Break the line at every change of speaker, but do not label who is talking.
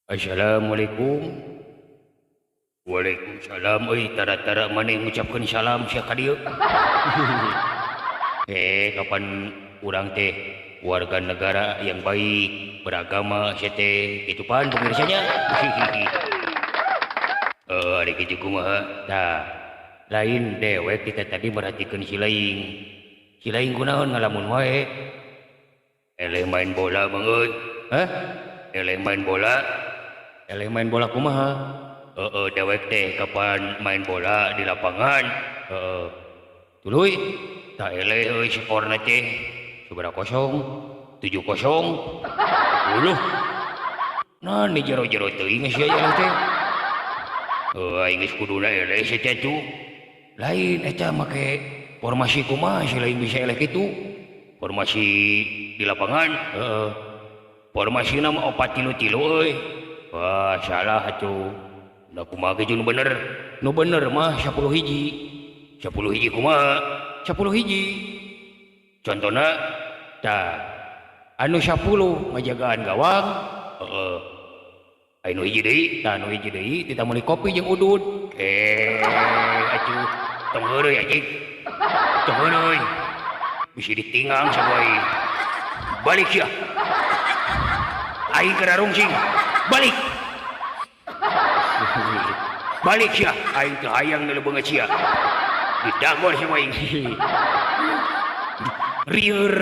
Assalamualaikum. Waalaikumsalam. Tara-tara mana yang mengucapkan salam sia ka dieu? Kapan urang teh warga negara yang baik, beragama, sia teh kitu pan pemirsanya. Ari kitu kumaha? Tah, lain dewek kita tadi merhatikeun si laing. Si laing kunaon ngalamun wae? Eleh main bola Bang euy. Hah? Eleh main bola? Eleh main bola kumaha? Dewek teh kapan main bola di lapangan. Tuluy tak eleh euy skorna teh sabaraha kosong? 7-0. Uluh. Nah ni jero-jero teuing sia eleh teh. Aing geus kuduna eleh sia teh tuh. Lain eta make formasi kumaha si lain bisa eleh kitu? Formasi di lapangan? Formasina mah 4-3-3 euy. Wah, salah atuh. Da kumaha ge nu bener? Nu bener mah 10 hiji. 10 hiji kumaha? 10 hiji. Contona tah anu 10 ngajagaan gawang. Anu hiji deui, tah anu hiji deui kita meuli kopi jeung udud. Atuh tong heureuy anjing. Tong heureuy. Bisi ditingang saboy. Balik sia. Aing keur rungsing. Balik. Balik sia. Aing teu hayang naleubeungeut sia. Didagor sia aing. Rieur.